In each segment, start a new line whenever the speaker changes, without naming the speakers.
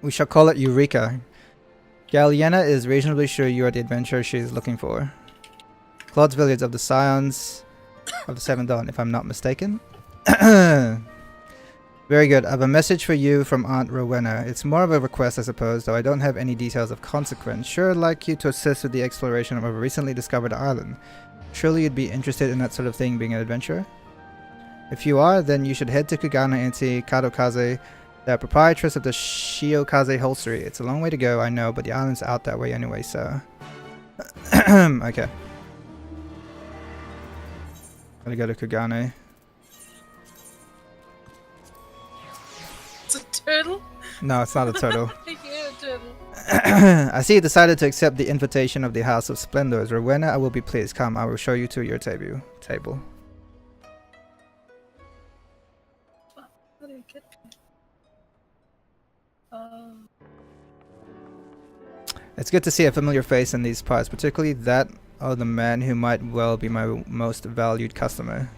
We shall call it Eureka. Galliena is reasonably sure you are the adventurer she is looking for. Claude's village of the Scions of the Seventh Dawn, if I'm not mistaken. Very good. I have a message for you from Aunt Rowena. It's more of a request, I suppose, though I don't have any details of consequence. Sure, I'd like you to assist with the exploration of a recently discovered island. Surely you'd be interested in that sort of thing, being an adventurer? If you are, then you should head to Kugana and see Kadokaze, the proprietress of the Shiokaze Holstery. It's a long way to go, I know, but the island's out that way anyway, so... Okay. Gotta go to Kugane.
It's a turtle?
No, it's not a turtle.
I hear a turtle.
I see you decided to accept the invitation of the House of Splendors. Rowena, I will be pleased. Come, I will show you to your table.
How do you get here?
It's good to see a familiar face in these parts, particularly that of the man who might well be my most valued customer.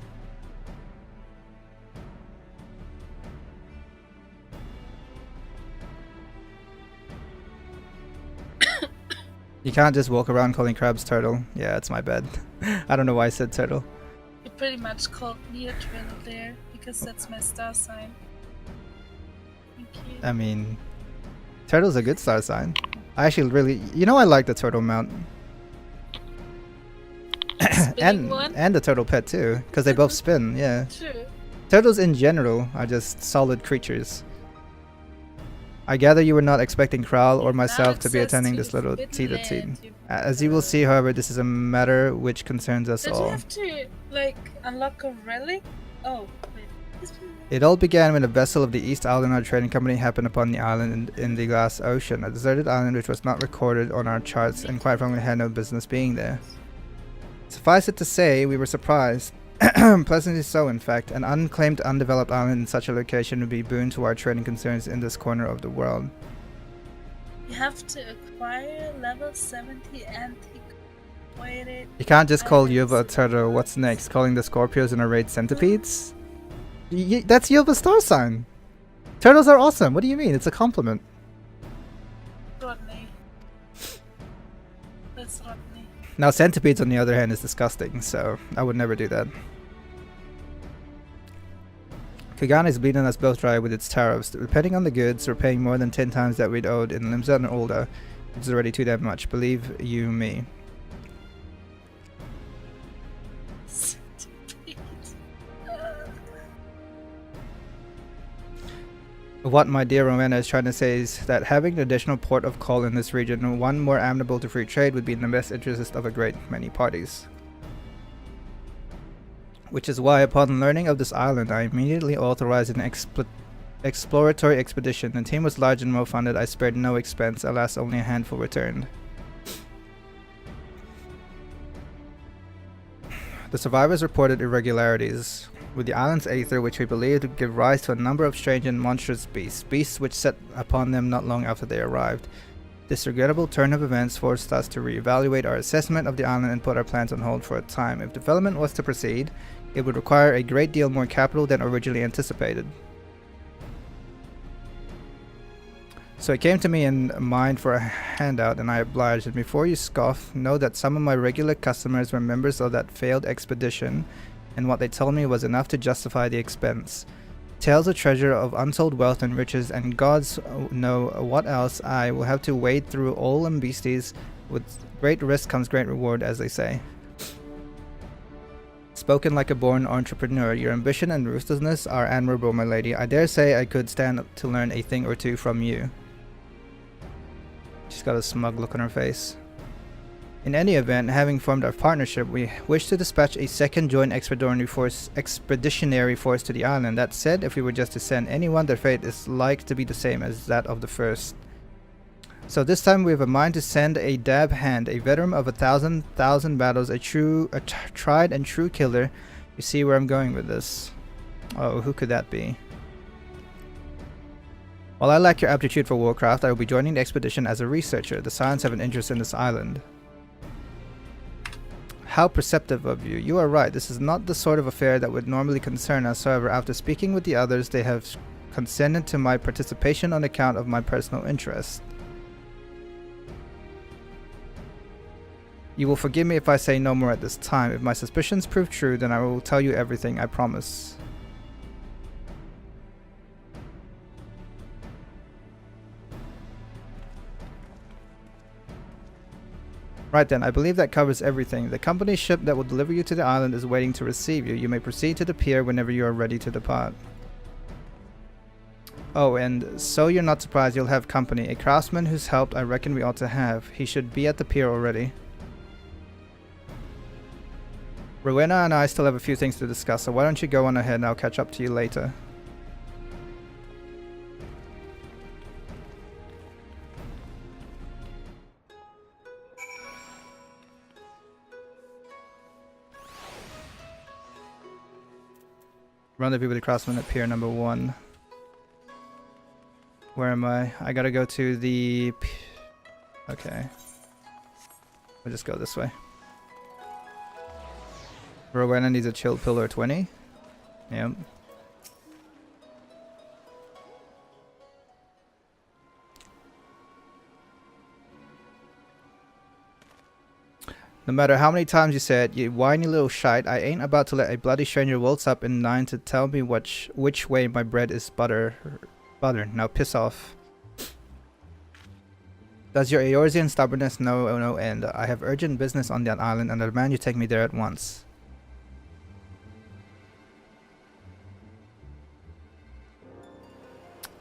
You can't just walk around calling crabs turtle. Yeah, it's my bad. I don't know why I said turtle.
You pretty much called me a turtle there, because that's my star sign. Thank you.
I mean, turtle's a good star sign. I actually really... You know, I like the turtle mount. and the turtle pet too, because they both spin, yeah.
True.
Turtles in general are just solid creatures. I gather you were not expecting Kral or myself to be attending this little teat-a-teat. As you will see, however, this is a matter which concerns us
Did
all.
you have to, like, unlock a relic? Oh, wait.
It all began when a vessel of the East Island Trading Company happened upon the island in the Glass Ocean, a deserted island which was not recorded on our charts and quite frankly had no business being there. Suffice it to say, we were surprised. Pleasantly so, in fact. An unclaimed, undeveloped island in such a location would be boon to our trading concerns in this corner of the world.
You have to acquire level 70 antiquated...
You can't just call Yuva a turtle. What's next? Calling the Scorpios and raid centipedes? That's Yuva's star sign! Turtles are awesome! What do you mean? It's a compliment.
Rodney. That's Rodney.
Now centipedes on the other hand is disgusting, so I would never do that. Kugane is bleeding us both dry with its tariffs. Depending on the goods, we're paying more than 10 times that we'd owed in Limsa and Olda. It's already too damn much, believe you me. What my dear Rowena is trying to say is that having an additional port of call in this region, one more amenable to free trade, would be in the best interest of a great many parties. Which is why, upon learning of this island, I immediately authorized an exploratory expedition. The team was large and well-funded. I spared no expense. Alas, only a handful returned. The survivors reported irregularities with the island's aether, which we believed would give rise to a number of strange and monstrous beasts which set upon them not long after they arrived. This regrettable turn of events forced us to reevaluate our assessment of the island and put our plans on hold for a time. If development was to proceed, it would require a great deal more capital than originally anticipated. So it came to me in mind for a handout, and I obliged. And before you scoff, know that some of my regular customers were members of that failed expedition, and what they told me was enough to justify the expense. Tales of treasure, of untold wealth and riches, and gods know what else. I will have to wade through all them beasties. With great risk comes great reward, as they say. Spoken like a born entrepreneur, your ambition and ruthlessness are admirable, my lady. I dare say I could stand to learn a thing or two from you. She's got a smug look on her face. In any event, having formed our partnership, we wish to dispatch a second joint expeditionary force to the island. That said, if we were just to send anyone, their fate is like to be the same as that of the first. So this time we have a mind to send a dab hand, a veteran of 1,000 battles, a tried and true killer. You see where I'm going with this. Oh, who could that be? While I lack your aptitude for warcraft, I will be joining the expedition as a researcher. The Scions have an interest in this island. How perceptive of you. You are right. This is not the sort of affair that would normally concern us. However, after speaking with the others, they have consented to my participation on account of my personal interest. You will forgive me if I say no more at this time. If my suspicions prove true, then I will tell you everything, I promise. Right then, I believe that covers everything. The company ship that will deliver you to the island is waiting to receive you. You may proceed to the pier whenever you are ready to depart. Oh, and so you're not surprised, you'll have company. A craftsman whose help I reckon we ought to have. He should be at the pier already. Rowena and I still have a few things to discuss, so why don't you go on ahead and I'll catch up to you later. Rendezvous with the craftsman at pier number 1. Where am I? I gotta go to the... Okay. We'll just go this way. Rowena needs a chilled pillar 20. Yep. No matter how many times you said, you whiny little shite, I ain't about to let a bloody stranger waltz up in 9 to tell me which way my bread is butter. Now piss off. Does your Eorzean stubbornness know no end? I have urgent business on that island and I demand you take me there at once.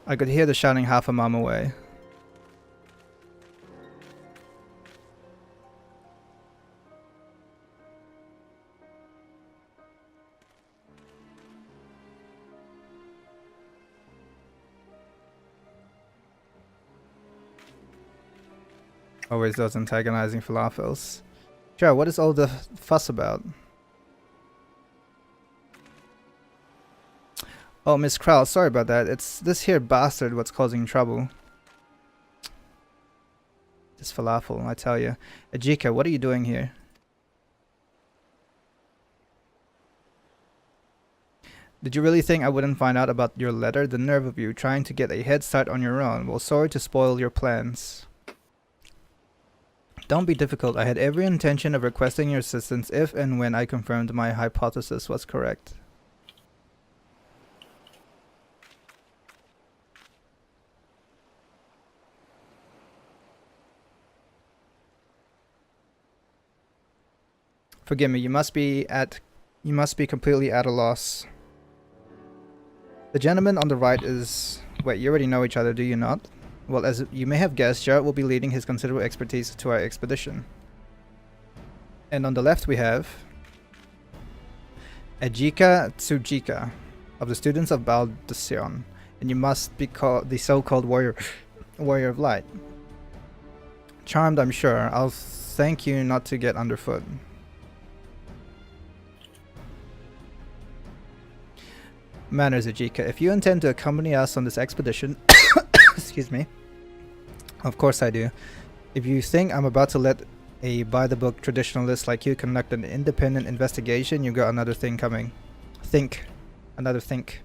I could hear the shouting half a mile away. Always those antagonizing falafels. Sure, what is all the fuss about? Oh, Miss Krell, sorry about that. It's this here bastard what's causing trouble. This falafel, I tell you. Eureka, what are you doing here? Did you really think I wouldn't find out about your letter? The nerve of you, trying to get a head start on your own. Well, sorry to spoil your plans. Don't be difficult. I had every intention of requesting your assistance if and when I confirmed my hypothesis was correct. Forgive me, you must be completely at a loss. The gentleman on the right is... Wait, you already know each other, do you not? Well, as you may have guessed, Jared will be leading his considerable expertise to our expedition. And on the left we have... Eureka Tsujika, of the students of Baldesion. And you must be called the so-called warrior of light. Charmed, I'm sure. I'll thank you not to get underfoot. Manners, Eureka. If you intend to accompany us on this expedition... Excuse me. Of course I do. If you think I'm about to let a by-the-book traditionalist like you conduct an independent investigation, you got another thing coming. Another think.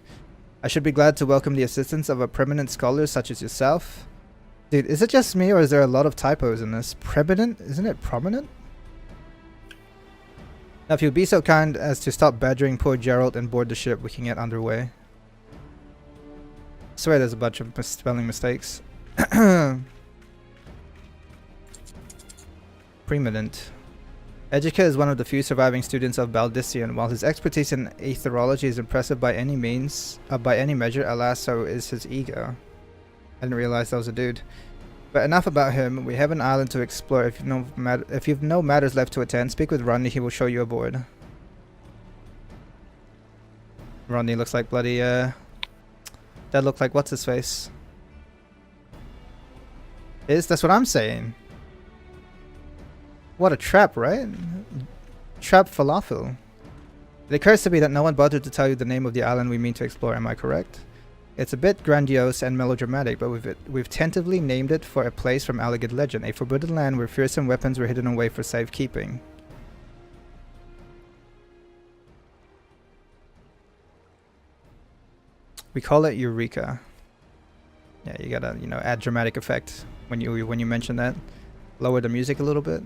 I should be glad to welcome the assistance of a preeminent scholar such as yourself. Dude, is it just me or is there a lot of typos in this? Preeminent? Isn't it prominent? Now if you'll be so kind as to stop badgering poor Gerald and board the ship, we can get underway. I swear there's a bunch of spelling mistakes. Preeminent. Eureka is one of the few surviving students of Baldesion. While his expertise in aetherology is impressive by any measure, alas, so is his ego. I didn't realize that was a dude. But enough about him. We have an island to explore. If you've no matters left to attend, speak with Rodney. He will show you aboard. Rodney looks like bloody. That looked like what's his face. That's what I'm saying. What a trap, right? Trap falafel. It occurs to me that no one bothered to tell you the name of the island we mean to explore, am I correct? It's a bit grandiose and melodramatic, but we've tentatively named it for a place from alleged legend, a forbidden land where fearsome weapons were hidden away for safekeeping. We call it Eureka. Yeah, you gotta, you know, add dramatic effect when you mention that. Lower the music a little bit.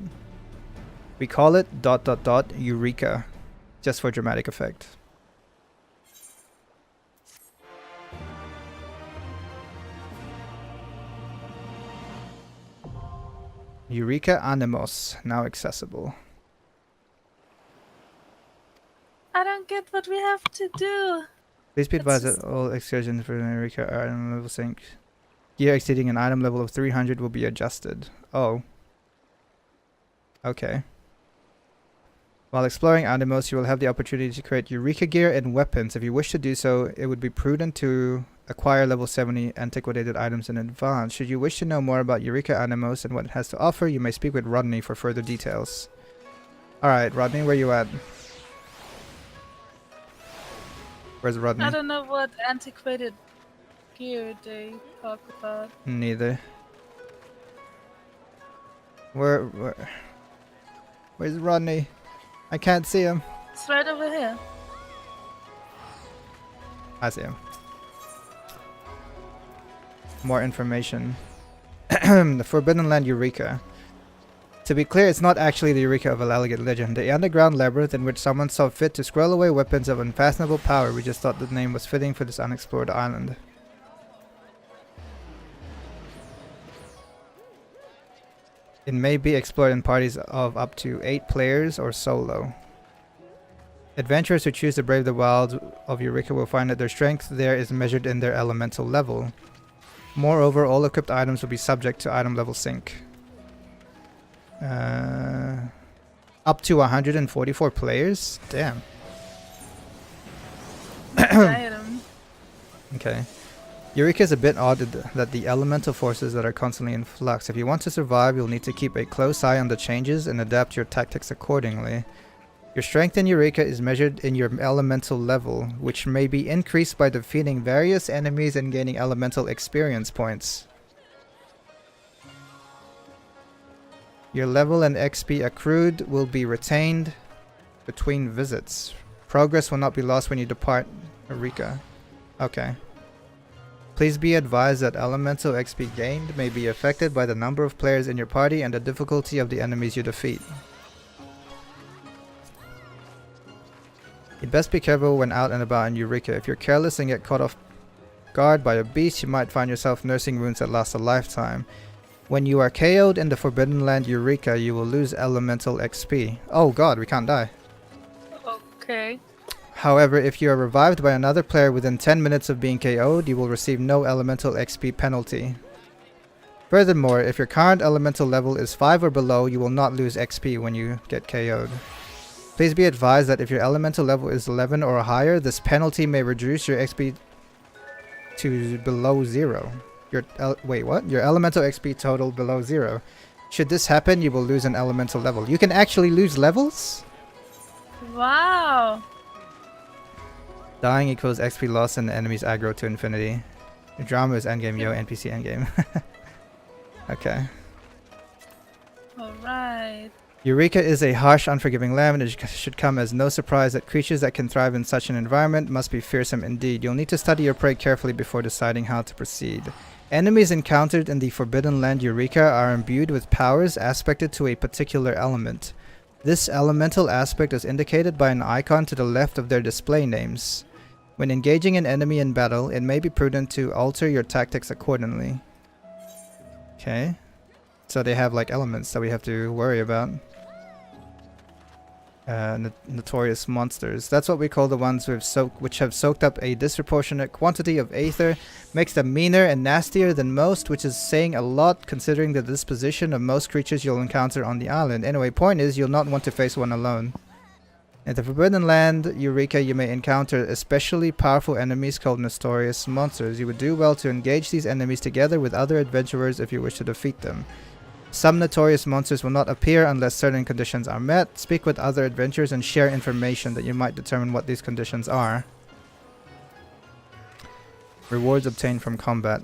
We call it ... Eureka, just for dramatic effect. Eureka Animos, now accessible.
I don't get what we have to do.
Please be advised that all excursions for Eureka are item level sync. Gear exceeding an item level of 300 will be adjusted. Oh. Okay. While exploring Animos, you will have the opportunity to create Eureka gear and weapons. If you wish to do so, it would be prudent to acquire level 70 antiquated items in advance. Should you wish to know more about Eureka Animos and what it has to offer, you may speak with Rodney for further details. Alright, Rodney, where you at? Where's Rodney?
I don't know what antiquated gear they talk about.
Neither. Where's Rodney? I can't see him.
It's right over here.
I see him. More information. The Forbidden Land Eureka. To be clear, it's not actually the Eureka of a Laligate legend. The underground labyrinth in which someone saw fit to scroll away weapons of unfathomable power. We just thought the name was fitting for this unexplored island. It may be explored in parties of up to 8 players or solo. Adventurers who choose to brave the wilds of Eureka will find that their strength there is measured in their elemental level. Moreover, all equipped items will be subject to item level sync. Up to 144 players? Damn.
Item.
Okay. Eureka is a bit odd that the elemental forces that are constantly in flux. If you want to survive, you'll need to keep a close eye on the changes and adapt your tactics accordingly. Your strength in Eureka is measured in your elemental level, which may be increased by defeating various enemies and gaining elemental experience points. Your level and XP accrued will be retained between visits. Progress will not be lost when you depart Eureka. Okay. Please be advised that elemental XP gained may be affected by the number of players in your party and the difficulty of the enemies you defeat. You'd best be careful when out and about in Eureka. If you're careless and get caught off guard by a beast, you might find yourself nursing wounds that last a lifetime. When you are KO'd in the Forbidden Land Eureka, you will lose elemental XP. Oh god, we can't die.
Okay.
However, if you are revived by another player within 10 minutes of being KO'd, you will receive no elemental XP penalty. Furthermore, if your current elemental level is 5 or below, you will not lose XP when you get KO'd. Please be advised that if your elemental level is 11 or higher, this penalty may reduce your XP to below 0. Wait, what? Your elemental XP total below 0. Should this happen, you will lose an elemental level. You can actually lose levels?
Wow.
Dying equals XP loss and the enemy's aggro to infinity. The drama is endgame, yo, NPC endgame. Okay.
Alright.
Eureka is a harsh, unforgiving land, and it should come as no surprise that creatures that can thrive in such an environment must be fearsome indeed. You'll need to study your prey carefully before deciding how to proceed. Enemies encountered in the Forbidden Land Eureka are imbued with powers aspected to a particular element. This elemental aspect is indicated by an icon to the left of their display names. When engaging an enemy in battle, it may be prudent to alter your tactics accordingly. Okay. So they have like elements that we have to worry about. Notorious monsters. That's what we call the ones which have soaked up a disproportionate quantity of aether, makes them meaner and nastier than most, which is saying a lot considering the disposition of most creatures you'll encounter on the island. Anyway, point is, you'll not want to face one alone. In the Forbidden Land Eureka, you may encounter especially powerful enemies called notorious monsters. You would do well to engage these enemies together with other adventurers if you wish to defeat them. Some notorious monsters will not appear unless certain conditions are met. Speak with other adventurers and share information that you might determine what these conditions are. Rewards obtained from combat.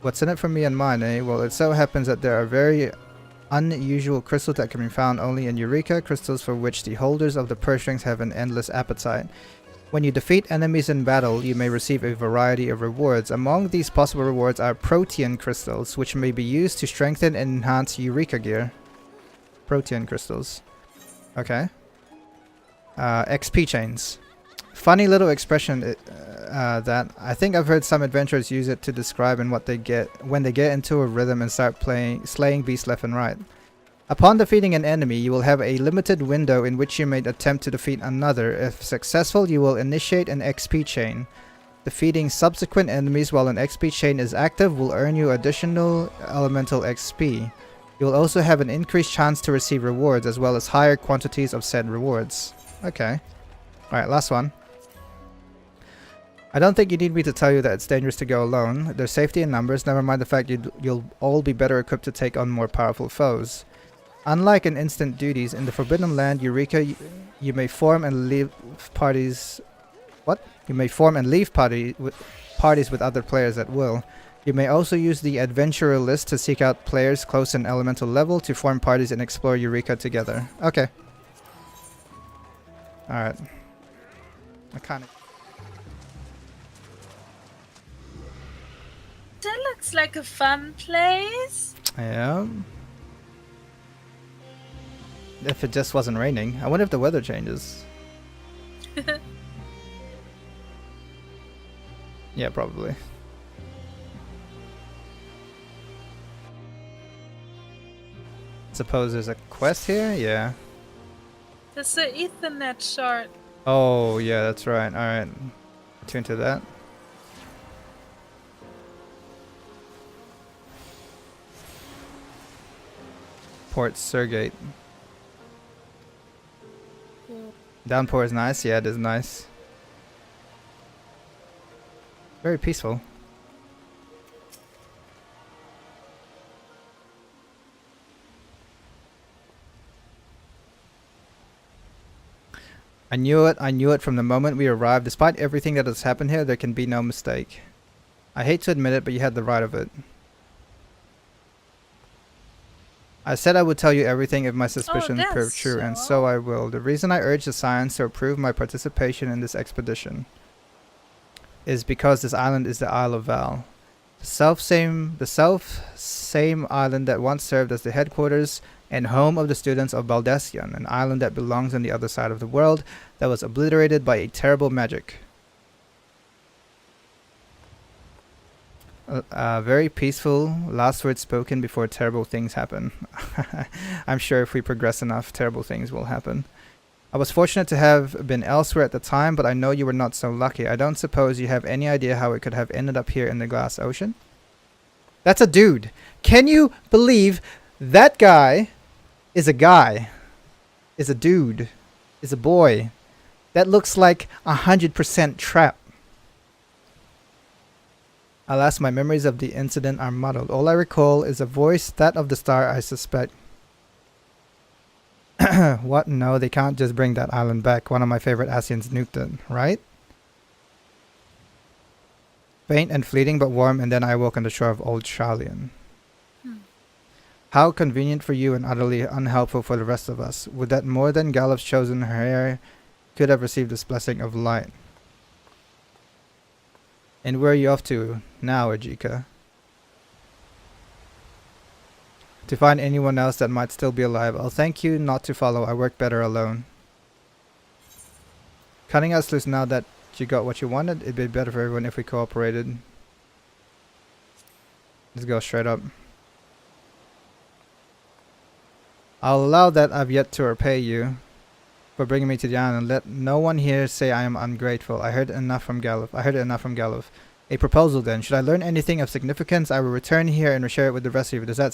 What's in it for me and mine, eh? Well, it so happens that there are very unusual crystals that can be found only in Eureka, crystals for which the holders of the purse strings have an endless appetite. When you defeat enemies in battle, you may receive a variety of rewards. Among these possible rewards are protean crystals, which may be used to strengthen and enhance Eureka gear. Protean crystals. Okay. XP chains. Funny little expression that I think I've heard some adventurers use it to describe what they get when they get into a rhythm and start slaying beasts left and right. Upon defeating an enemy, you will have a limited window in which you may attempt to defeat another. If successful, you will initiate an XP chain. Defeating subsequent enemies while an XP chain is active will earn you additional elemental XP. You will also have an increased chance to receive rewards as well as higher quantities of said rewards. Okay. Alright, last one. I don't think you need me to tell you that it's dangerous to go alone. There's safety in numbers, never mind the fact you'll all be better equipped to take on more powerful foes. Unlike in instant duties, in the Forbidden Land, Eureka, you may form and leave parties... What? You may form and leave parties with other players at will. You may also use the Adventurer list to seek out players close in elemental level to form parties and explore Eureka together. Okay. Alright. Mechanic.
That looks like a fun place.
Yeah. If it just wasn't raining. I wonder if the weather changes. Yeah, probably. Suppose there's a quest here? Yeah.
There's an Ethernet shard.
Oh, yeah, that's right. Alright. Tune to that. Port Surgate. Downpour is nice. Yeah, it is nice. Very peaceful. I knew it from the moment we arrived. Despite everything that has happened here, there can be no mistake. I hate to admit it, but you had the right of it. I said I would tell you everything if my suspicions proved true, and so I will. The reason I urge the Scions to approve my participation in this expedition is because this island is the Isle of Val. The self-same island that once served as the headquarters and home of the students of Baldesion, an island that belongs on the other side of the world that was obliterated by a terrible magic. Very peaceful, last words spoken before terrible things happen. I'm sure if we progress enough, terrible things will happen. I was fortunate to have been elsewhere at the time, but I know you were not so lucky. I don't suppose you have any idea how it could have ended up here in the Glass Ocean? That's a dude. Can you believe that guy is a guy? Is a dude? Is a boy? That looks like 100% trap. Alas, my memories of the incident are muddled. All I recall is a voice, that of the star, I suspect. What? No, they can't just bring that island back. One of my favorite Asians nuked it, right? Faint and fleeting but warm, and then I awoke on the shore of Old Charlian. How convenient for you and utterly unhelpful for the rest of us. Would that more than Galuf's chosen heir could have received this blessing of light. And where are you off to now, Eureka? To find anyone else that might still be alive. I'll thank you not to follow. I work better alone. Cutting us loose now that you got what you wanted. It'd be better for everyone if we cooperated. Let's go straight up. I'll allow that I've yet to repay you for bringing me to the island. Let no one here say I am ungrateful. I heard enough from Galuf. A proposal then. Should I learn anything of significance, I will return here and share it with the rest of you. Does that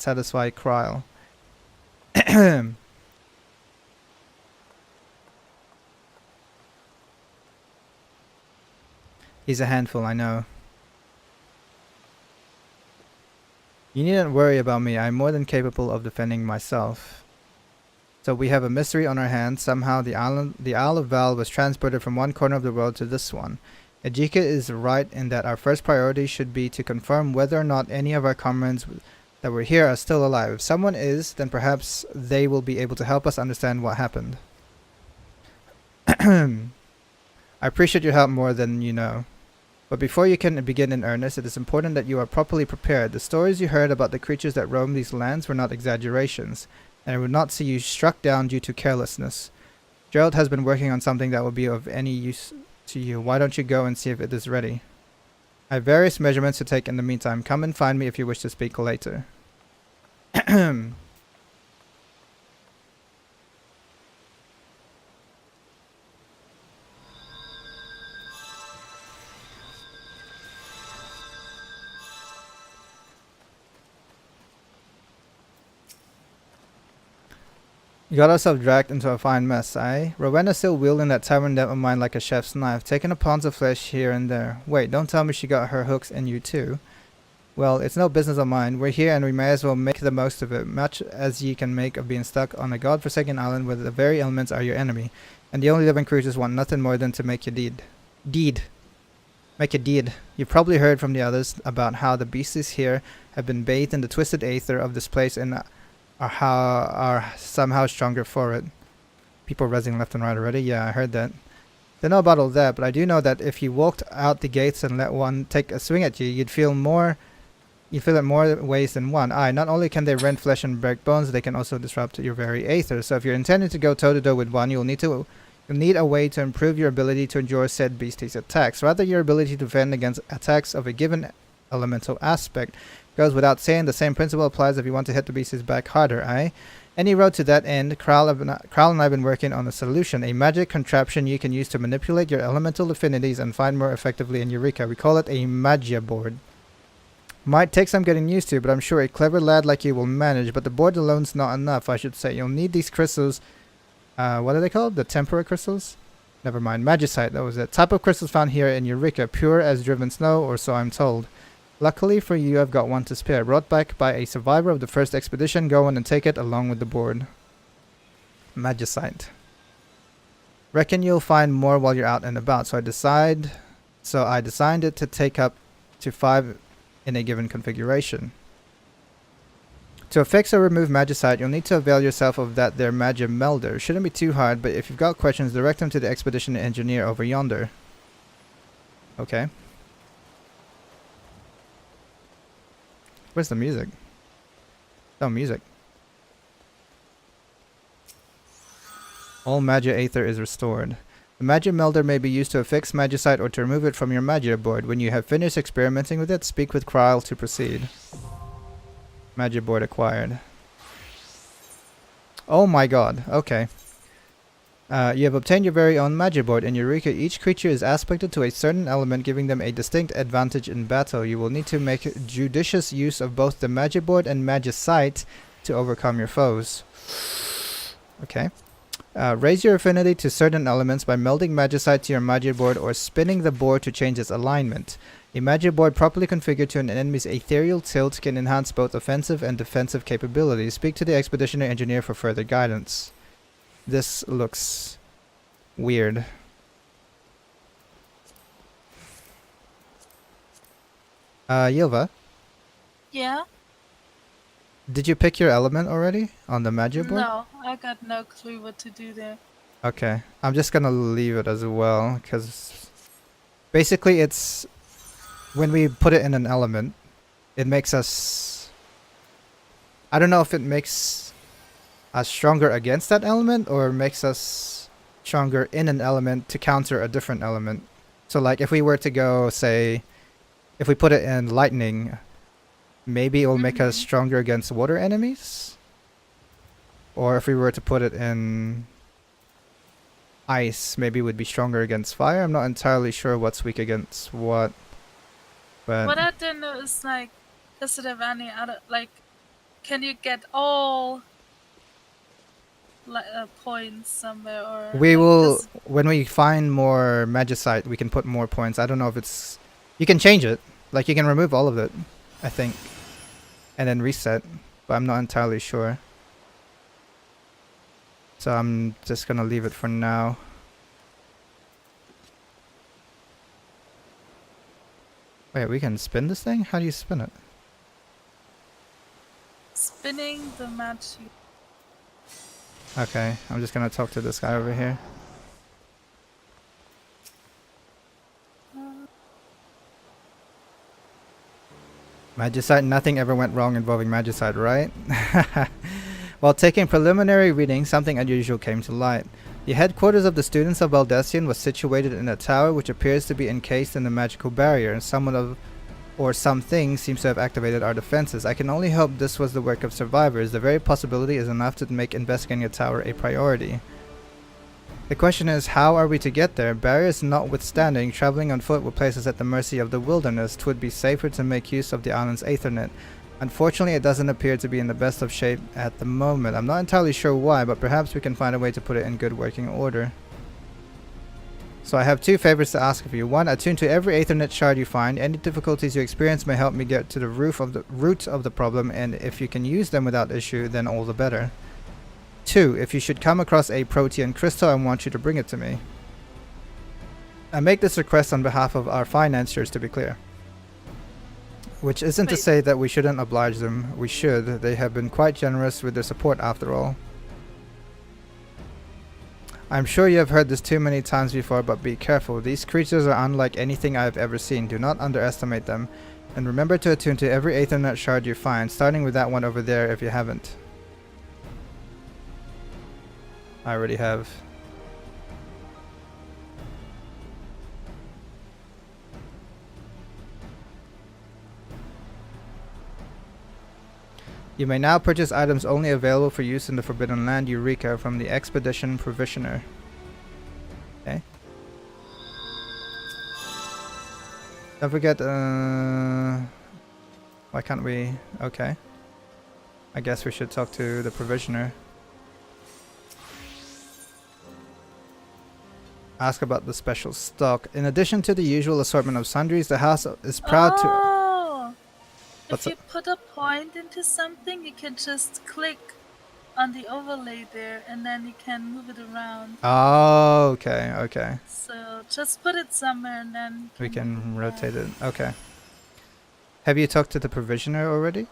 satisfy Kryl? He's a handful, I know. You needn't worry about me. I'm more than capable of defending myself. So we have a mystery on our hands. Somehow the Isle of Val was transported from one corner of the world to this one. Eureka is right in that our first priority should be to confirm whether or not any of our comrades that were here are still alive. If someone is, then perhaps they will be able to help us understand what happened. I appreciate your help more than you know. But before you can begin in earnest, it is important that you are properly prepared. The stories you heard about the creatures that roam these lands were not exaggerations, and I would not see you struck down due to carelessness. Gerald has been working on something that will be of any use to you. Why don't you go and see if it is ready? I have various measurements to take in the meantime. Come and find me if you wish to speak later. You got ourselves dragged into a fine mess, eh? Rowena still wielding that tavern lamp of mine like a chef's knife, taking a pounds of flesh here and there. Wait, don't tell me she got her hooks in you too. Well, it's no business of mine. We're here and we may as well make the most of it, much as ye can make of being stuck on a godforsaken island where the very elements are your enemy, and the only living creatures want nothing more than to make your Make a deed. You've probably heard from the others about how the beasties here have been bathed in the twisted aether of this place and are somehow stronger for it. People rezzing left and right already? Yeah, I heard that. Don't know about all that, but I do know that if you walked out the gates and let one take a swing at you, you'd feel it more ways than one. Aye, not only can they rend flesh and break bones, they can also disrupt your very aether. So if you're intending to go toe-to-toe with one, you'll need a way to improve your ability to endure said beastie's attacks. Rather, your ability to defend against attacks of a given elemental aspect. Goes without saying, the same principle applies if you want to hit the beast's back harder, eh? Any road to that end, Kral and I have been working on a solution, a magic contraption you can use to manipulate your elemental affinities and find more effectively in Eureka. We call it a magia board. Might take some getting used to, but I'm sure a clever lad like you will manage, but the board alone's not enough, I should say. You'll need these crystals, what are they called? The tempera crystals? Never mind, magicite, that was it. Type of crystals found here in Eureka, pure as driven snow, or so I'm told. Luckily for you, I've got one to spare, brought back by a survivor of the first expedition. Go on and take it along with the board. Magicite. Reckon you'll find more while you're out and about, so I designed it to take up to 5 in a given configuration. To affix or remove magicite, you'll need to avail yourself of that there magia melder. Shouldn't be too hard, but if you've got questions, direct them to the expedition engineer over yonder. Okay. Where's the music? No music. All magia aether is restored. The magia melder may be used to affix magicite or to remove it from your magia board. When you have finished experimenting with it, speak with Kral to proceed. Magia board acquired. Oh my god, okay. You have obtained your very own magia board. In Eureka, each creature is aspected to a certain element, giving them a distinct advantage in battle. You will need to make judicious use of both the magia board and magicite to overcome your foes. Okay. Raise your affinity to certain elements by melding magicite to your magia board or spinning the board to change its alignment. A magia board properly configured to an enemy's ethereal tilt can enhance both offensive and defensive capabilities. Speak to the expeditionary engineer for further guidance. This looks weird. Yilva?
Yeah?
Did you pick your element already on the magia board?
No, I got no clue what to do there.
Okay, I'm just gonna leave it as well, because basically it's when we put it in an element, it makes us, I don't know if it makes us stronger against that element or makes us stronger in an element to counter a different element. So like if we were to go, say, if we put it in lightning, maybe it will make us stronger against water enemies? Or if we were to put it in ice, maybe it would be stronger against fire. I'm not entirely sure what's weak against what. But
What I don't know is like, does it have any other, like, can you get all points somewhere, or
we
like,
will, when we find more magicite, we can put more points. I don't know if it's, you can change it. Like you can remove all of it, I think, and then reset, but I'm not entirely sure. So I'm just gonna leave it for now. Wait, we can spin this thing? How do you spin it?
spinning the magic.
Okay, I'm just gonna talk to this guy over here. Magicite, nothing ever went wrong involving Magicite, right? While taking preliminary readings, something unusual came to light. The headquarters of the students of Valdesian was situated in a tower which appears to be encased in a magical barrier, and someone of or something seems to have activated our defenses. I can only hope this was the work of survivors. The very possibility is enough to make investigating a tower a priority. The question is, how are we to get there? Barriers notwithstanding, traveling on foot will place us at the mercy of the wilderness. 'Twould be safer to make use of the island's Aethernet. Unfortunately, it doesn't appear to be in the best of shape at the moment. I'm not entirely sure why, but perhaps we can find a way to put it in good working order. So I have 2 favors to ask of you. 1, attune to every Aethernet shard you find. Any difficulties you experience may help me get to the root of the problem, and if you can use them without issue, then all the better. 2, if you should come across a protean crystal, I want you to bring it to me. I make this request on behalf of our financiers, to be clear. Which isn't to say that we shouldn't oblige them. We should. They have been quite generous with their support after all. I'm sure you have heard this too many times before, but be careful. These creatures are unlike anything I have ever seen. Do not underestimate them. And remember to attune to every Aethernet shard you find, starting with that one over there if you haven't. I already have. You may now purchase items only available for use in the Forbidden Land Eureka from the Expedition Provisioner. Okay. Don't forget, why can't we? Okay. I guess we should talk to the Provisioner. Ask about the special stock. In addition to the usual assortment of sundries, the house is proud to...
If you put a point into something, you can just click on the overlay there and then you can move it around.
Oh, okay, okay.
So just put it somewhere and then
we can rotate it. Okay. Have you talked to the Provisioner already?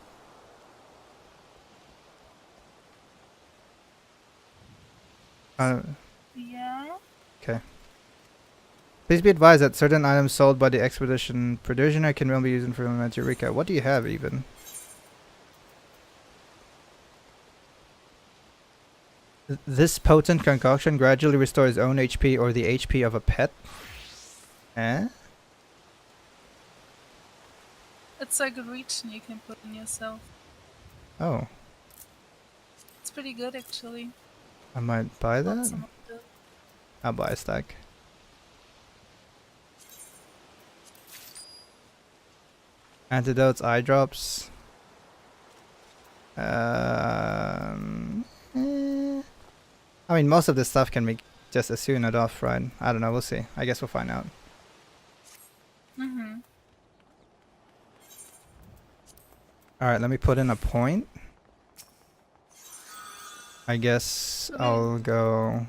Yeah.
Okay. Please be advised that certain items sold by the Expedition Provisioner can only be used for Eureka. What do you have even? This potent concoction gradually restores own HP or the HP of a pet? Eh?
It's like a region you can put in yourself.
Oh.
It's pretty good actually.
I might buy that? I'll buy a stack. Antidotes, eye drops. I mean, most of this stuff can be just assumed it off, right? I don't know, we'll see. I guess we'll find out. Alright, let me put in a point. I guess I'll go...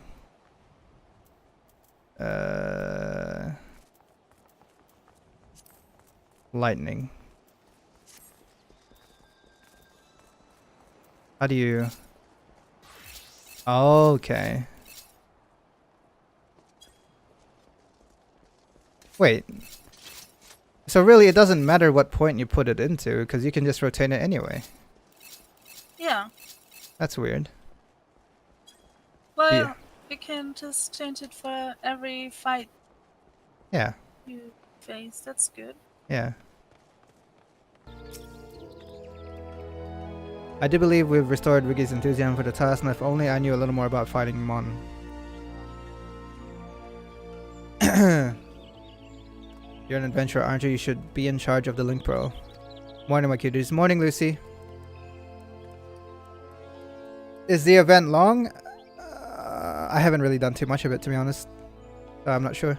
lightning. How do you... Okay. Wait. So really it doesn't matter what point you put it into, because you can just rotate it anyway.
Yeah.
That's weird.
Well,
Yeah.
you can just change it for every fight
Yeah.
you face. That's good.
Yeah. I do believe we've restored Wiggy's enthusiasm for the task, and if only I knew a little more about fighting Mon. You're an adventurer, aren't you? You should be in charge of the Link Pro. Morning, my cuties. Morning, Lucy. Is the event long? I haven't really done too much of it, to be honest. I'm not sure.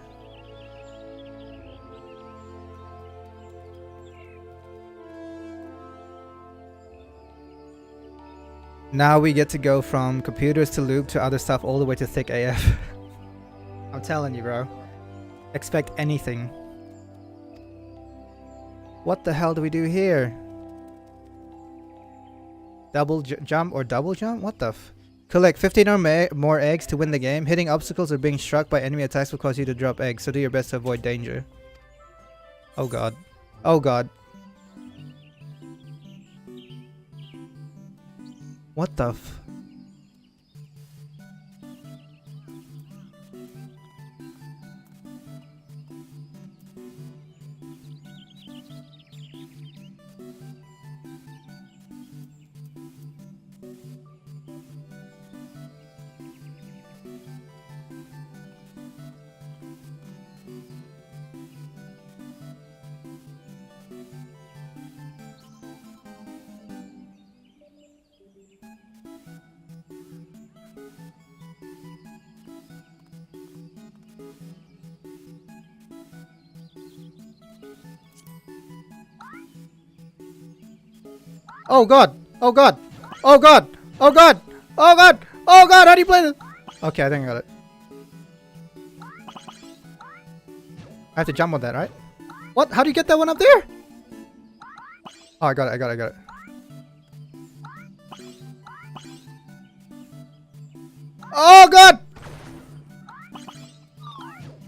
Now we get to go from computers to loop to other stuff all the way to thick AF. I'm telling you, bro. Expect anything. What the hell do we do here? Double jump or double jump? What the f... Collect 15 or more eggs to win the game. Hitting obstacles or being struck by enemy attacks will cause you to drop eggs, so do your best to avoid danger. Oh god. Oh god. What the f... Oh god! Oh god! Oh god! Oh god! Oh god! Oh god! How do you play this? Okay, I think I got it. I have to jump on that, right? What? How do you get that one up there? Oh, I got it, I got it, I got it. Oh god!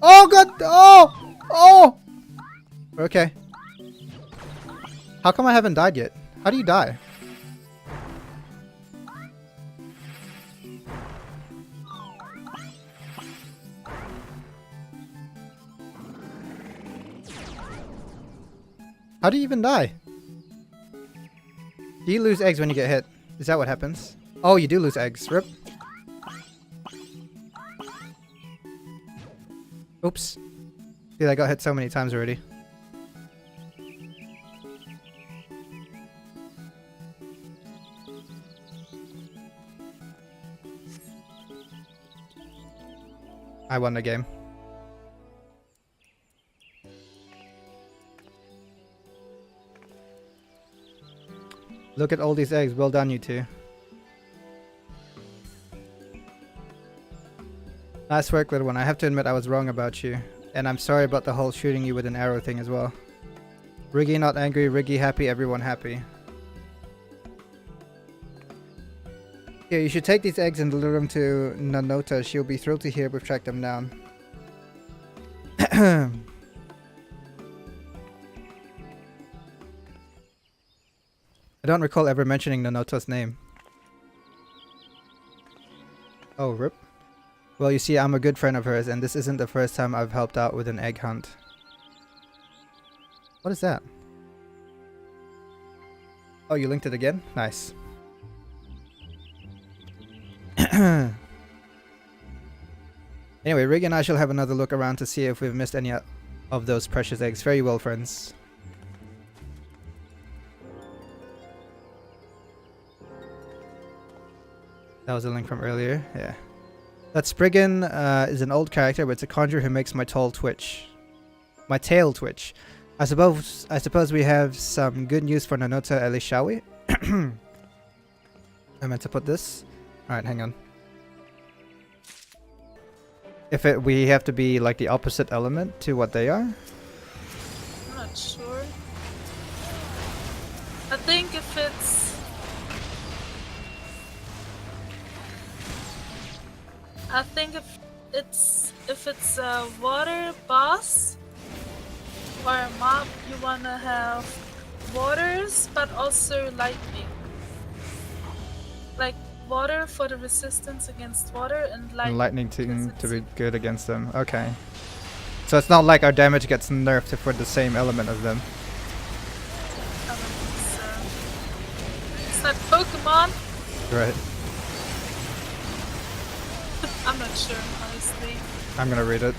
Oh god! Oh! Oh! Okay. How come I haven't died yet? How do you die? How do you even die? Do you lose eggs when you get hit? Is that what happens? Oh, you do lose eggs. Rip. Oops. Dude, I got hit so many times already. I won the game. Look at all these eggs. Well done, you two. Nice work, little one. I have to admit I was wrong about you. And I'm sorry about the whole shooting you with an arrow thing as well. Riggy not angry, Riggy happy, everyone happy. Here, you should take these eggs and deliver them to Nanota. She'll be thrilled to hear we've tracked them down. I don't recall ever mentioning Nanota's name. Oh, rip. Well, you see, I'm a good friend of hers, and this isn't the first time I've helped out with an egg hunt. What is that? Oh, you linked it again? Nice. Anyway, Rig and I shall have another look around to see if we've missed any of those precious eggs. Very well, friends. That was a link from earlier, yeah. That Spriggan is an old character, but it's a conjurer who makes my tail twitch. My tail twitch. I suppose we have some good news for Nanota, at least, shall we? I meant to put this. Alright, hang on. We have to be like the opposite element to what they are?
I'm not sure. I think if it's... I think if it's a water boss or a mob, you wanna have waters but also lightning. Like water for the resistance against water and lightning
to be good against them. Okay. So it's not like our damage gets nerfed for the same element as them.
It's like Pokemon.
Right.
I'm not sure, honestly.
I'm gonna read it.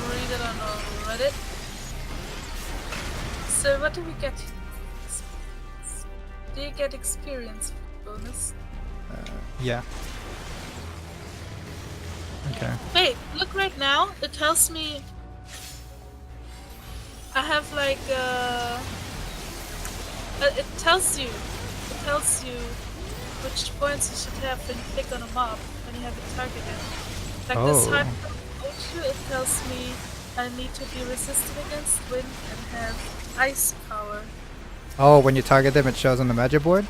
Read it on Reddit. So what do we get? Do you get experience bonus?
Yeah. Okay.
Wait, look right now. It tells me I have like it tells you which points you should have when you click on a mob when you have it targeted. Like this hard approach, it tells me I need to be resistant against wind and have ice power.
Oh, when you target them, it shows on the magic board?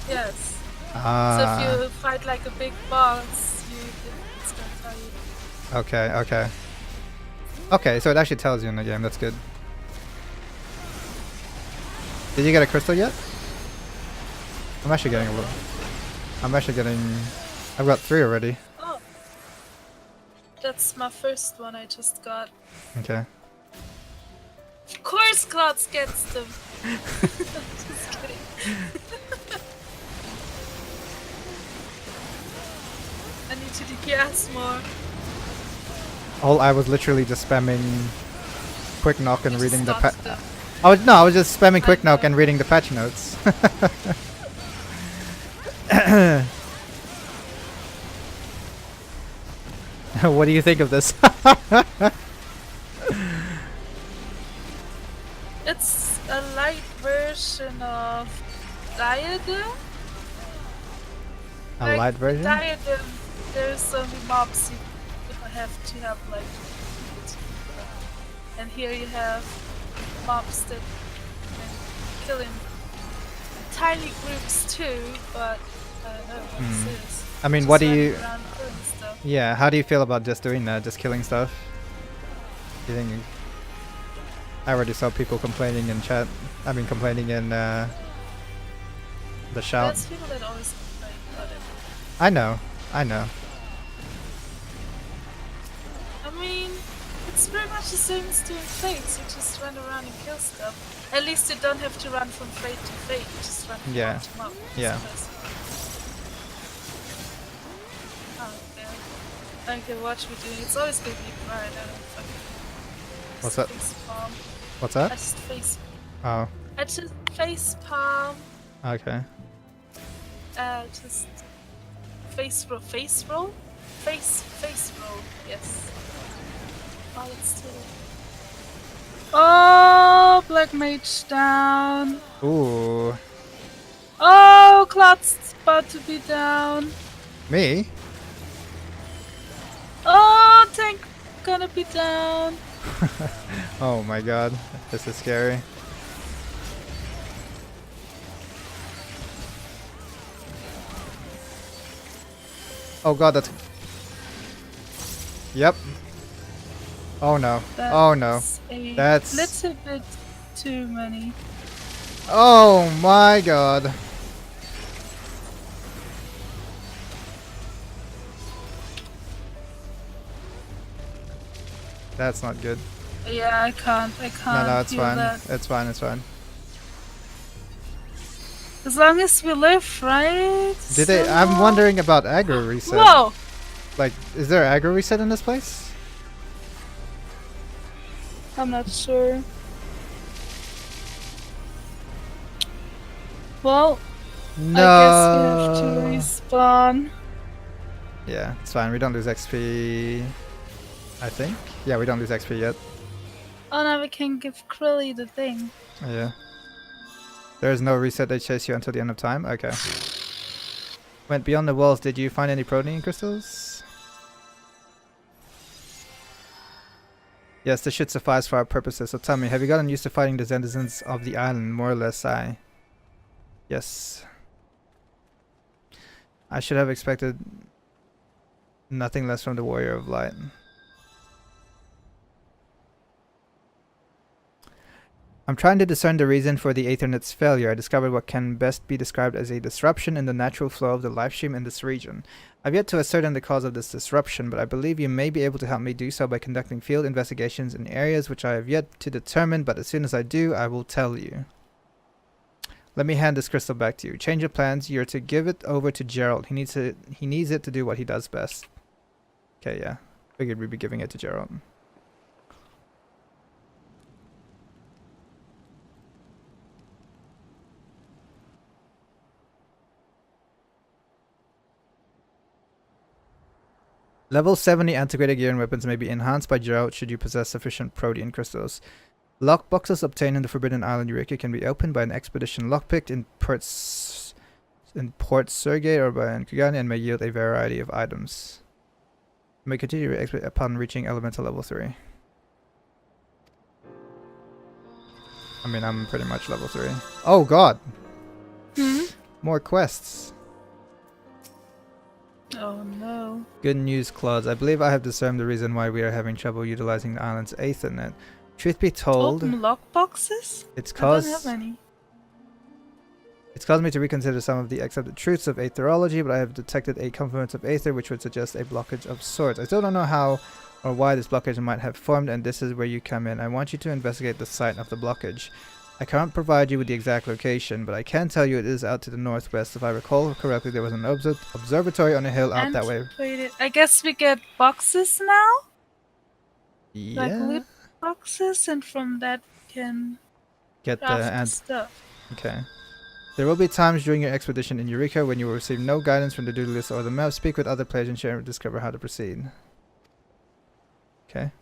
Yes.
Ah.
So if you fight like a big boss, it's gonna tell you.
Okay, okay. Okay, so it actually tells you in the game. That's good. Did you get a crystal yet? I'm actually getting a little. I'm actually getting. I've got 3 already.
Oh, that's my first one I just got.
Okay.
Of course, Klaudez gets them. Just kidding. I need to DPS more.
I was literally just spamming quick knock and
You
reading the
stopped them.
I was just spamming quick knock and reading the patch notes. What do you think of this?
It's a light version of Diadem.
A light version?
Diadem, there's only mobs you have to have like. And here you have mobs that can kill in tiny groups too, but I don't know what this is.
I mean,
Just
what do
running
you?
around killing stuff.
Yeah, how do you feel about just doing that, just killing stuff? You think? I already saw people complaining in chat. I mean, complaining in the shout.
There's people that always complain about it.
I know.
I mean, it's very much the same as doing fates. You just run around and kill stuff. At least you don't have to run from fate to fate. You just run from
Yeah.
mob to mob.
Yeah.
Oh, okay. Okay, watch me doing. It's always gonna be right. I don't fucking.
What's that?
Face palm.
What's
I
that?
just face.
Oh,
I just face palm.
okay.
Just face roll. Face roll. Face roll. Yes. Oh, that's too. Oh, Black Mage down.
Ooh,
Oh, Klaudez about to be down.
me?
Oh, Tank gonna be down.
Oh my god, this is scary. Oh god, that's... Yep. Oh no. Oh no.
That's
That's...
a little bit too many.
Oh my god. That's not good.
Yeah, I can't.
No, it's
feel
fine.
that.
It's fine, it's fine.
As long as we live, right?
Did they... I'm wondering about aggro reset.
Whoa!
Like, is there aggro reset in this place?
I'm not sure. Well,
No.
I guess we have to respawn.
Yeah, it's fine. We don't lose XP. I think. Yeah, we don't lose XP yet.
Oh, now we can give Krilly the thing.
Yeah. There's no reset. They chase you until the end of time. Okay. Went beyond the walls. Did you find any protein crystals? Yes, this should suffice for our purposes. So tell me, have you gotten used to fighting the denizens of the island? More or less, Yes. I should have expected nothing less from the Warrior of Light. I'm trying to discern the reason for the Aethernet's failure. I discovered what can best be described as a disruption in the natural flow of the livestream in this region. I've yet to ascertain the cause of this disruption, but I believe you may be able to help me do so by conducting field investigations in areas which I have yet to determine, but as soon as I do, I will tell you. Let me hand this crystal back to you. Change of plans. You're to give it over to Gerald. He needs it to do what he does best. Okay, yeah. Figured we'd be giving it to Gerald. Level 70 antiquated gear and weapons may be enhanced by Gerald should you possess sufficient protean crystals. Lockboxes obtained in the Forbidden Island Eureka can be opened by an expedition lockpicked in Port Sergei or by an Kugani and may yield a variety of items. You may continue your exploit upon reaching elemental level 3. I mean, I'm pretty much level 3. Oh god! More quests.
Oh no.
Good news, Klaudez. I believe I have discerned the reason why we are having trouble utilizing the island's Aethernet. Truth be told,
Open lockboxes?
it's
I don't
cause
have any.
It's caused me to reconsider some of the accepted truths of aetherology, but I have detected a confluence of aether which would suggest a blockage of sorts. I still don't know how or why this blockage might have formed, and this is where you come in. I want you to investigate the site of the blockage. I can't provide you with the exact location, but I can tell you it is out to the northwest. If I recall correctly, there was an observatory on a hill out that way.
Antiquated. I guess we get boxes now? Like
Yeah.
loot boxes, and from that we can
Get the
craft stuff.
Okay. There will be times during your expedition in Eureka when you will receive no guidance from the duty list or the map. Speak with other players and share and discover how to proceed. Okay.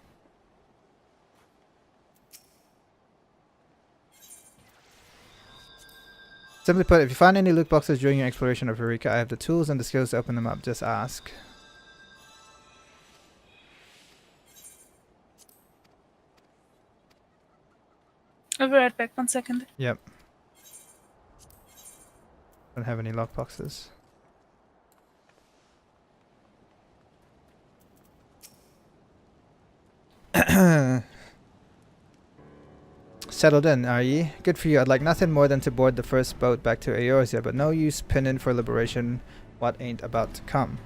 Simply put, if you find any loot boxes during your exploration of Eureka, I have the tools and the skills to open them up. Just ask.
I'll be right back, 1 second.
Yep. Don't have any lock boxes. Settled in, are ye? Good for you. I'd like nothing more than to board the first boat back to Eorzea, but no use pinning for liberation what ain't about to come.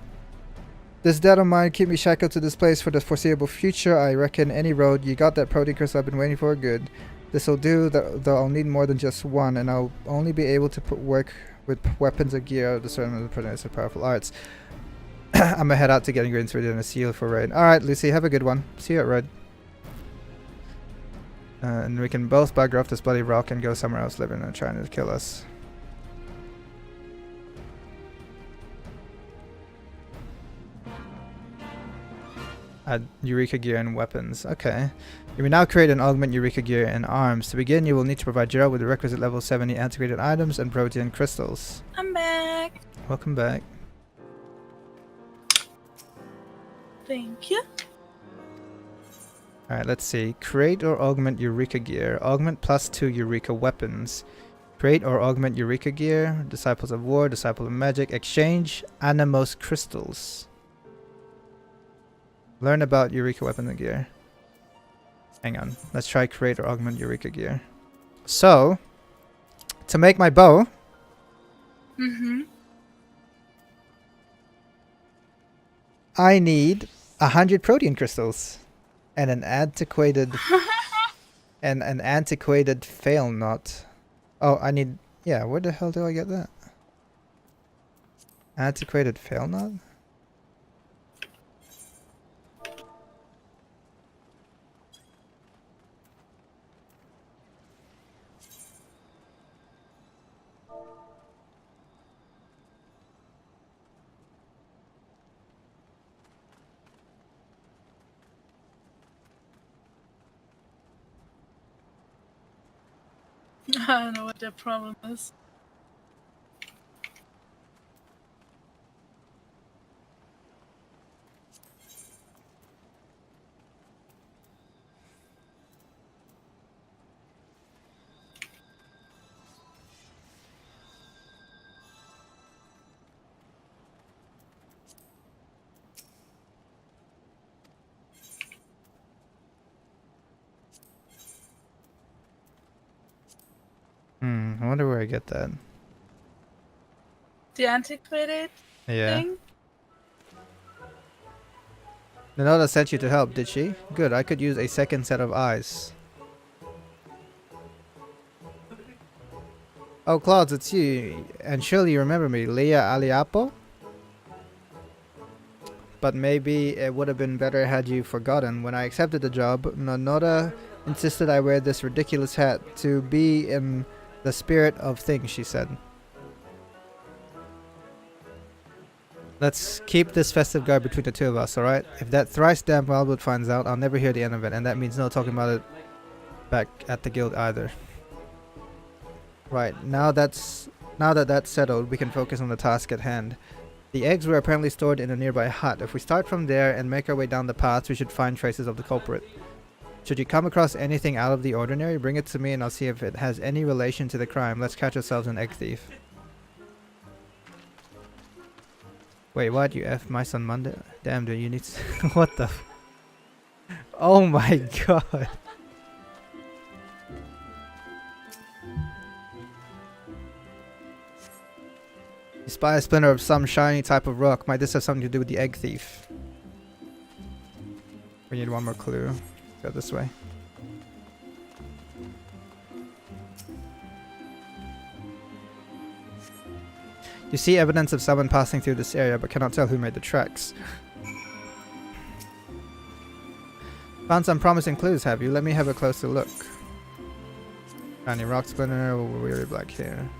This debt of mine keep me shackled to this place for the foreseeable future. I reckon any road. You got that protein crystal I've been waiting for? Good. This'll do, though I'll need more than just one, and I'll only be able to work with weapons or gear of the certain protagonist of powerful arts. I'm gonna head out to getting greens ready and a seal for raid. Alright, Lucy, have a good one. See you at raid. And we can both bugger off this bloody rock and go somewhere else living and trying to kill us. Add Eureka gear and weapons. Okay. You may now create and augment Eureka gear and arms. To begin, you will need to provide Gerald with the requisite level 70 antiquated items and protein crystals.
I'm back.
Welcome back.
Thank you.
Alright, let's see. Create or augment Eureka gear. Augment +2 Eureka weapons. Create or augment Eureka gear. Disciples of War, Disciple of Magic. Exchange Animos crystals. Learn about Eureka weapons and gear. Hang on. Let's try create or augment Eureka gear. So, to make my bow, I need 100 protein crystals and an antiquated and an antiquated fail knot. Oh, I need, yeah, where the hell do I get that? Antiquated fail knot?
I don't know what their problem is.
I wonder where I get that.
The antiquated thing?
Nanoda sent you to help, did she? Good, I could use a second set of eyes. Oh, Klaudez, it's you. And surely you remember me, Leah Aliapo? But maybe it would have been better had you forgotten. When I accepted the job, Nanoda insisted I wear this ridiculous hat to be in the spirit of things, she said. Let's keep this festive guard between the two of us, alright? If that thrice damn Wildwood finds out, I'll never hear the end of it, and that means no talking about it back at the guild either. Right, now that that's settled, we can focus on the task at hand. The eggs were apparently stored in a nearby hut. If we start from there and make our way down the path, we should find traces of the culprit. Should you come across anything out of the ordinary, bring it to me and I'll see if it has any relation to the crime. Let's catch ourselves an egg thief. Wait, what? You F my son Monday? Damn, dude, you need to what the f oh my god. You spy a splinter of some shiny type of rock. Might this have something to do with the egg thief? We need one more clue. Go this way. You see evidence of someone passing through this area, but cannot tell who made the tracks. Found some promising clues, have you? Let me have a closer look. Shiny rock splinter, weary black hair.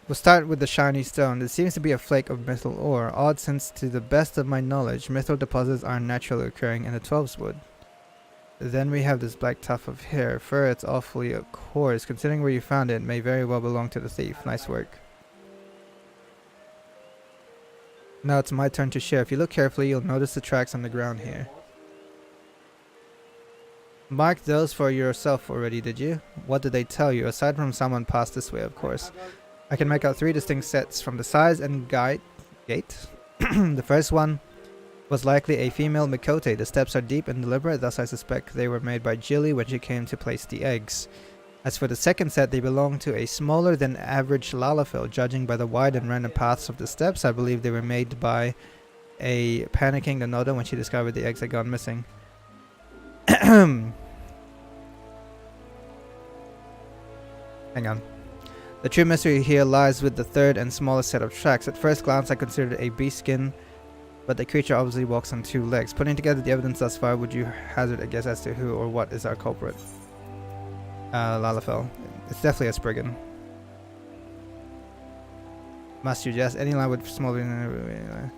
We'll start with the shiny stone. It seems to be a flake of mithril ore. Odd, since to the best of my knowledge, mithril deposits are naturally occurring in the 12's wood. Then we have this black tuft of hair. Fur, it's awfully coarse. Considering where you found it, it may very well belong to the thief. Nice work. Now it's my turn to share. If you look carefully, you'll notice the tracks on the ground here. Marked those for yourself already, did you? What did they tell you? Aside from someone passed this way, of course. I can make out 3 distinct sets from the size and gate. The first one was likely a female Mikote. The steps are deep and deliberate, thus I suspect they were made by Jilly when she came to place the eggs. As for the second set, they belong to a smaller than average Lalafell. Judging by the wide and random paths of the steps, I believe they were made by a panicking Noda when she discovered the eggs had gone missing. Hang on. The true mystery here lies with the third and smallest set of tracks. At first glance, I considered it a beast skin, but the creature obviously walks on 2 legs. Putting together the evidence thus far, would you hazard a guess as to who or what is our culprit? Lalafell. It's definitely a Spriggan. Must you guess? Any line with smaller...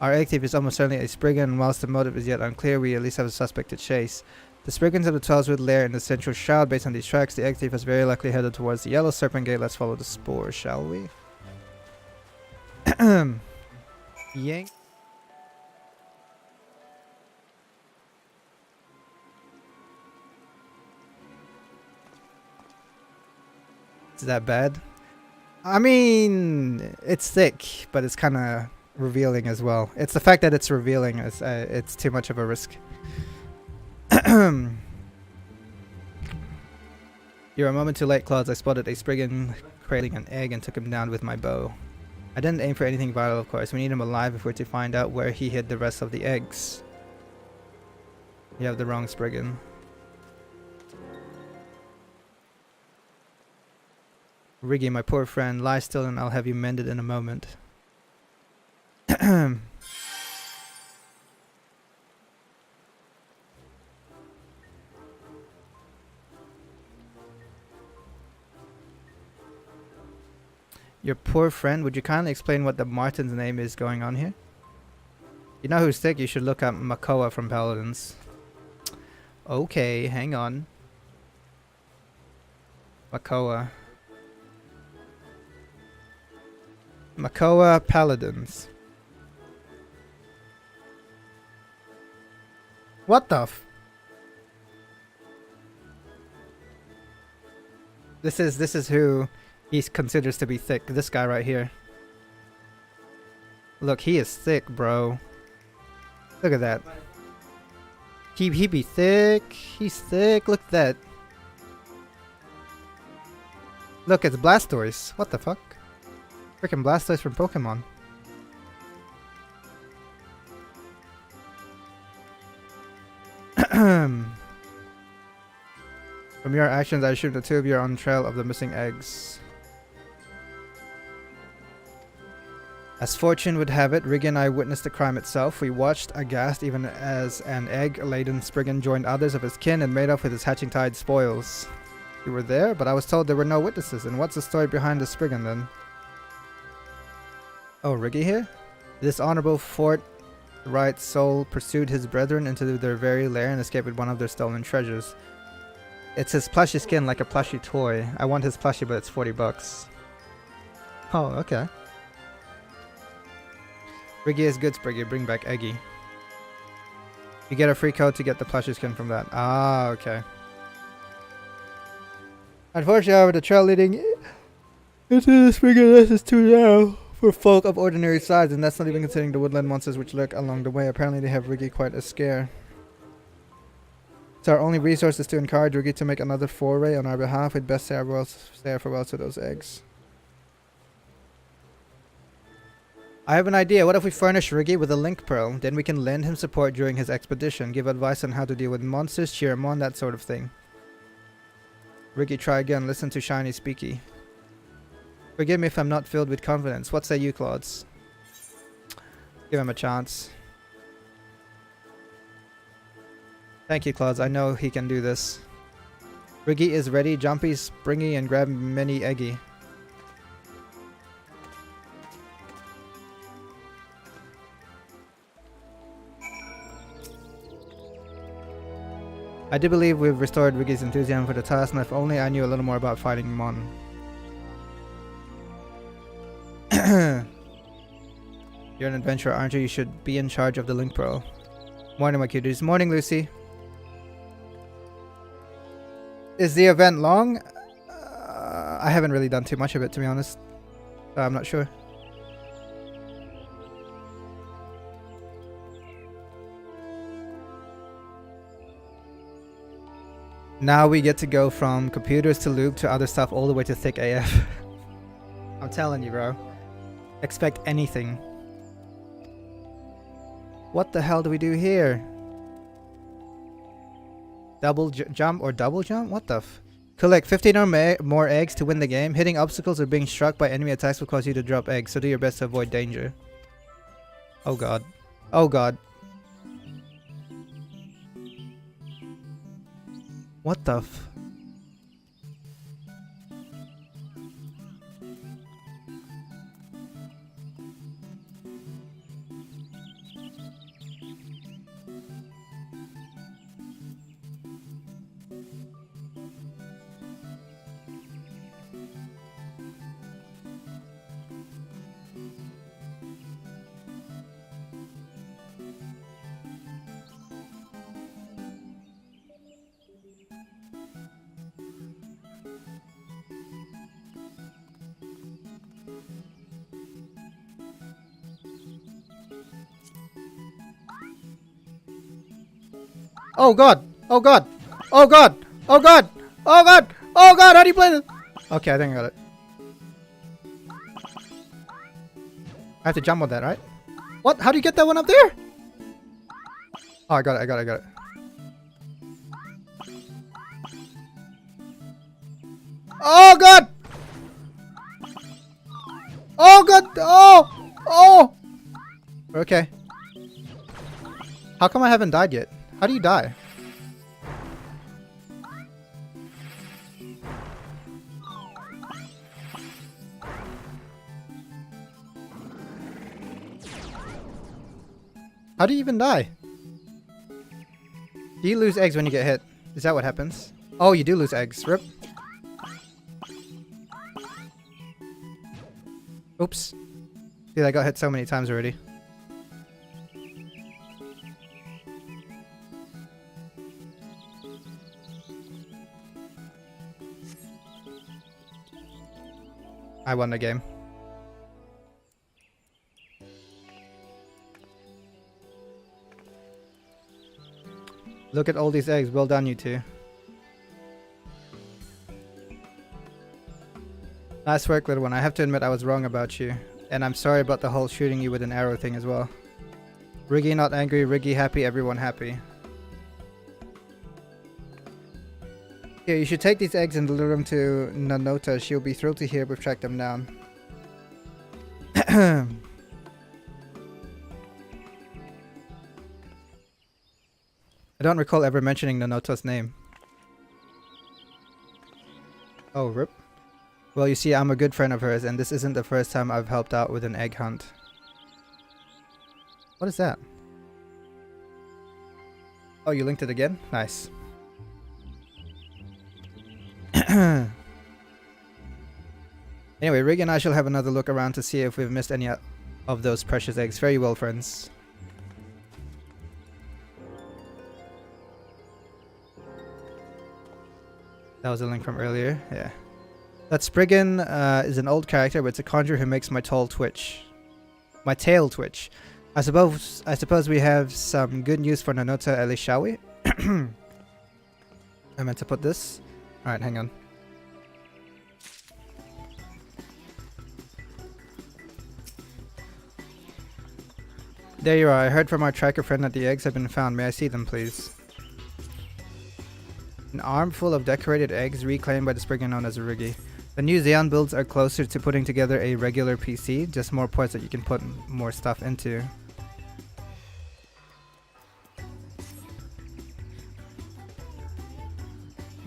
Our egg thief is almost certainly a Spriggan, and whilst the motive is yet unclear, we at least have a suspect to chase. The Spriggans of the 12's wood lair in the central shroud. Based on these tracks, the egg thief is very likely headed towards the Yellow Serpent Gate. Let's follow the spoor, shall we? Yank. Is that bad? I mean, it's thick, but it's kind of revealing as well. It's the fact that it's revealing. It's too much of a risk. You're a moment too late, Klaudez. I spotted a Spriggan cradling an egg and took him down with my bow. I didn't aim for anything vital, of course. We need him alive if we're to find out where he hid the rest of the eggs. You have the wrong Spriggan. Riggy, my poor friend, lie still and I'll have you mended in a moment. Your poor friend, would you kindly explain what the Martin's name is going on here? You know who's thick? You should look up Makoa from Paladins. Okay, hang on. Makoa. Makoa Paladins. What the f... This is who he considers to be thick. This guy right here. Look, he is thick, bro. Look at that. He be thick. He's thick. Look at that. Look, it's Blastoise. What the fuck? Freaking Blastoise from Pokemon. From your actions, I assume the 2 of you are on the trail of the missing eggs. As fortune would have it, Riggy and I witnessed the crime itself. We watched aghast even as an egg-laden Spriggan joined others of his kin and made off with his hatching tide spoils. You were there, but I was told there were no witnesses. And what's the story behind the Spriggan then? Oh, Riggy here? This honorable forthright soul pursued his brethren into their very lair and escaped with one of their stolen treasures. It's his plushy skin, like a plushy toy. I want his plushie, but it's $40. Oh, okay. Riggy is good, Spriggy. Bring back Eggy. You get a free code to get the plushie skin from that. Ah, okay. Unfortunately, however, the trail leading into the Spriggan is too narrow for folk of ordinary size, and that's not even considering the woodland monsters which lurk along the way. Apparently, they have Riggy quite a scare. It's our only resource is to encourage Ricky to make another foray on our behalf. We'd best say our farewells to those eggs. I have an idea. What if we furnish Riggy with a link pearl? Then we can lend him support during his expedition, give advice on how to deal with monsters, cheer him on, that sort of thing. Riggy, try again. Listen to Shiny Speaky. Forgive me if I'm not filled with confidence. What say you, Klaudez? Give him a chance. Thank you, Klaudez. I know he can do this. Riggy is ready, jumpy, springy, and grab many eggy. I do believe we've restored Riggy's enthusiasm for the task, and if only I knew a little more about fighting Mon. You're an adventurer, aren't you? You should be in charge of the link pearl. Morning, my cuties. Morning, Lucy. Is the event long? I haven't really done too much of it, to be honest. I'm not sure. Now we get to go from computers to loop to other stuff all the way to thick AF. I'm telling you, bro. Expect anything. What the hell do we do here? Double jump or double jump? What the f? Collect 15 or more eggs to win the game. Hitting obstacles or being struck by enemy attacks will cause you to drop eggs, so do your best to avoid danger. Oh god. Oh god. What the f? Oh god! Oh god! Oh god! Oh god! Oh god! Oh god! How do you play this? Okay, I think I got it. I have to jump on that, right? What? How do you get that one up there? Oh, I got it, I got it, I got it. Oh god! Oh god! Oh! Oh! Okay. How come I haven't died yet? How do you die? How do you even die? Do you lose eggs when you get hit? Is that what happens? Oh, you do lose eggs. Rip. Oops. Dude, I got hit so many times already. I won the game. Look at all these eggs. Well done, you two. Nice work, little one. I have to admit I was wrong about you. And I'm sorry about the whole shooting you with an arrow thing as well. Riggy not angry, Riggy happy, everyone happy. Here, you should take these eggs and deliver them to Nanota. She'll be thrilled to hear we've tracked them down. I don't recall ever mentioning Nanota's name. Oh, rip. Well, you see, I'm a good friend of hers, and this isn't the first time I've helped out with an egg hunt. What is that? Oh, you linked it again? Nice. Anyway, Rig and I shall have another look around to see if we've missed any of those precious eggs. Very well, friends. That was a link from earlier, yeah. That Spriggan is an old character, but it's a conjurer who makes my tail twitch. My tail twitch. I suppose we have some good news for Nanota, at least, shall we? I meant to put this. Alright, hang on. There you are. I heard from our tracker friend that the eggs have been found. May I see them, please? An armful of decorated eggs reclaimed by the Spriggan known as Rigi. The new Xeon builds are closer to putting together a regular PC, just more parts that you can put more stuff into.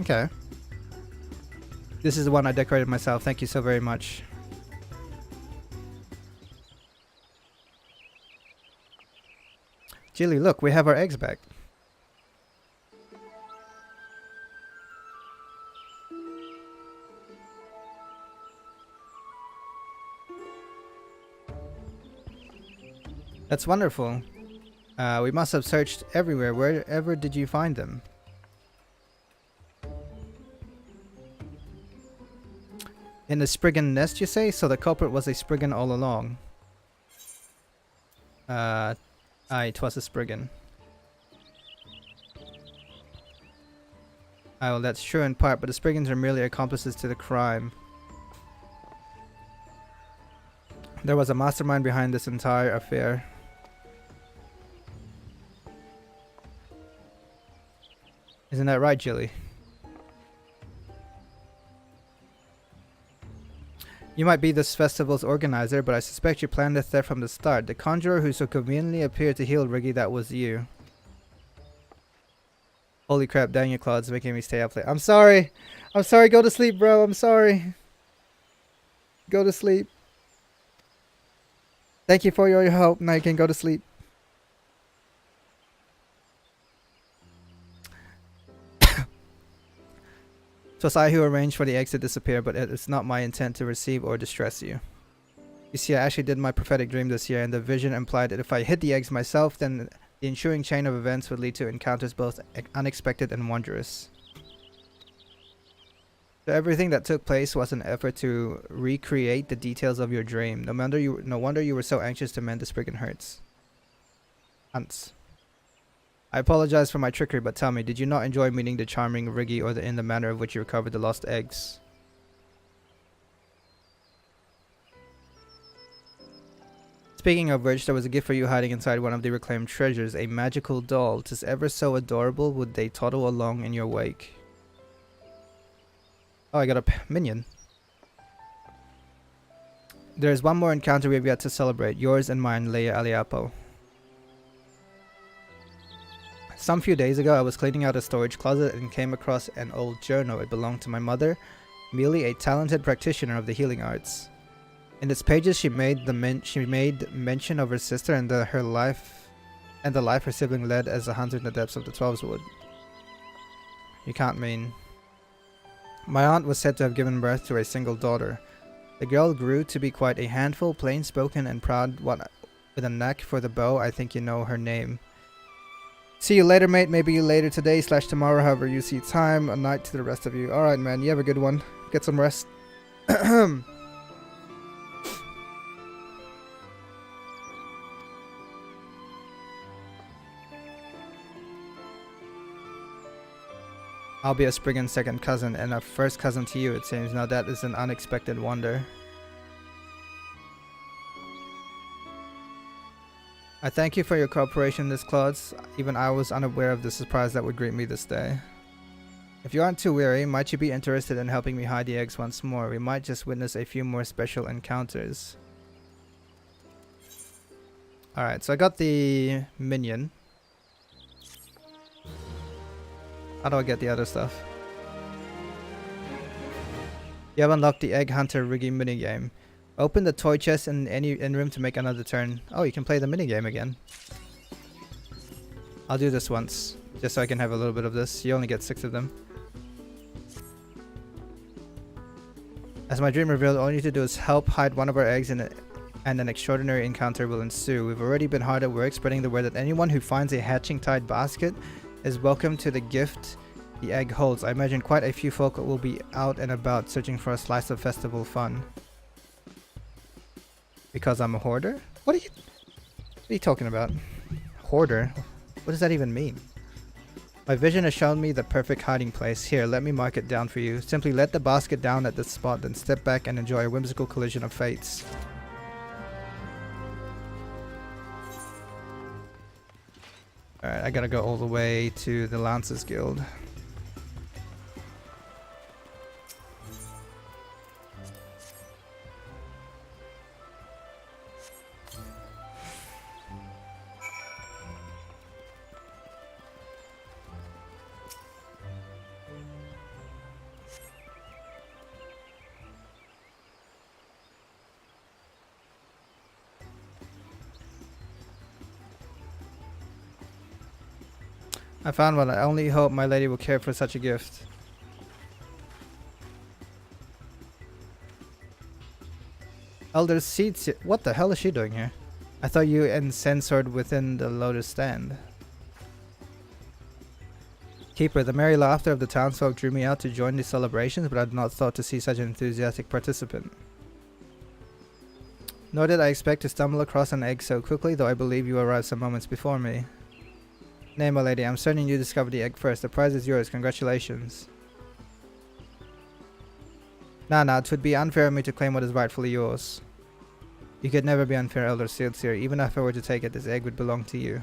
Okay. This is the one I decorated myself. Thank you so very much. Jilly, look, we have our eggs back. That's wonderful. We must have searched everywhere. Wherever did you find them? In the Spriggan nest, you say? So the culprit was a Spriggan all along. It was a Spriggan. Oh, well, that's true in part, but the Spriggans are merely accomplices to the crime. There was a mastermind behind this entire affair. Isn't that right, Jilly? You might be this festival's organizer, but I suspect you planned the theft from the start. The conjurer who so conveniently appeared to heal Rigi, that was you. Holy crap, dang you, Klaudez, making me stay up late. I'm sorry! I'm sorry, go to sleep, bro, I'm sorry. Go to sleep. Thank you for your help, now you can go to sleep. It was I who arranged for the eggs to disappear, but it is not my intent to receive or distress you. You see, I actually did my prophetic dream this year, and the vision implied that if I hid the eggs myself, then the ensuing chain of events would lead to encounters both unexpected and wondrous. So everything that took place was an effort to recreate the details of your dream. No wonder you were so anxious to mend the Spriggan hurts. Hunts. I apologize for my trickery, but tell me, did you not enjoy meeting the charming Rigi or in the manner of which you recovered the lost eggs? Speaking of which, there was a gift for you hiding inside one of the reclaimed treasures, a magical doll. 'Tis ever so adorable, would they toddle along in your wake? Oh, I got a minion. There's one more encounter we have yet to celebrate, yours and mine, Leia Aliapo. Some few days ago, I was cleaning out a storage closet and came across an old journal. It belonged to my mother, merely a talented practitioner of the healing arts. In its pages, she made mention of her sister and her life, and the life her sibling led as a hunter in the depths of the Twelveswood. You can't mean. My aunt was said to have given birth to a single daughter. The girl grew to be quite a handful, plain-spoken and proud, with a knack for the bow. I think you know her name. See you later, mate. Maybe later today / tomorrow, however you see time. A night to the rest of you. Alright, man. You have a good one. Get some rest. I'll be a Spriggan's second cousin and a first cousin to you, it seems. Now that is an unexpected wonder. I thank you for your cooperation, Miss Klaudez. Even I was unaware of the surprise that would greet me this day. If you aren't too weary, might you be interested in helping me hide the eggs once more? We might just witness a few more special encounters. Alright, so I got the minion. How do I get the other stuff? You have unlocked the Egg Hunter Rigi minigame. Open the toy chest in room to make another turn. Oh, you can play the minigame again. I'll do this once, just so I can have a little bit of this. You only get 6 of them. As my dream revealed, all you need to do is help hide one of our eggs and an extraordinary encounter will ensue. We've already been hard at work spreading the word that anyone who finds a hatching-tied basket is welcome to the gift the egg holds. I imagine quite a few folk will be out and about searching for a slice of festival fun. Because I'm a hoarder? What are you talking about? Hoarder? What does that even mean? My vision has shown me the perfect hiding place. Here, let me mark it down for you. Simply let the basket down at this spot, then step back and enjoy a whimsical collision of fates. Alright, I gotta go all the way to the Lancers Guild. I found one. I only hope my lady will care for such a gift. Elder Seats. What the hell is she doing here? I thought you incensored within the Lotus stand. Keeper, the merry laughter of the townsfolk drew me out to join the celebrations, but I had not thought to see such an enthusiastic participant. Nor did I expect to stumble across an egg so quickly, though I believe you arrived some moments before me. Nay, my lady, I'm certain you discovered the egg first. The prize is yours. Congratulations. Nah, it would be unfair of me to claim what is rightfully yours. You could never be unfair, Elder Sealseer. Even if I were to take it, this egg would belong to you.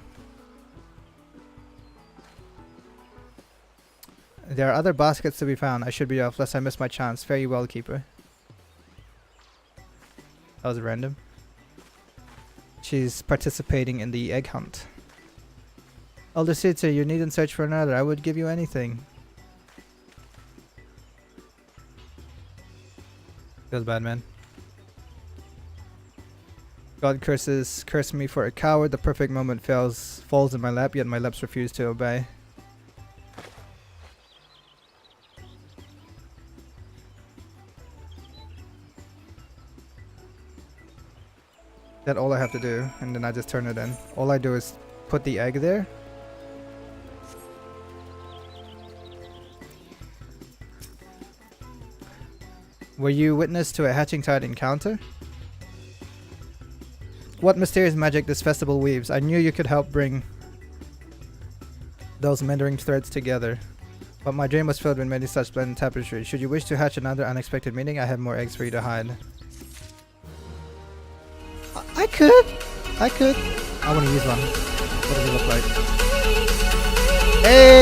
There are other baskets to be found. I should be off, lest I miss my chance. Fare you well, Keeper. That was random. She's participating in the egg hunt. Elder Sealseer, you needn't search for another. I would give you anything. Feels bad, man. God curse me for a coward. The perfect moment falls in my lap, yet my lips refuse to obey. That's all I have to do, and then I just turn it in. All I do is put the egg there. Were you witness to a hatching tide encounter? What mysterious magic this festival weaves. I knew you could help bring those mending threads together. But my dream was filled with many such splendid tapestries. Should you wish to hatch another unexpected meeting, I have more eggs for you to hide. I could. I want to use one. What does it look like? Hey!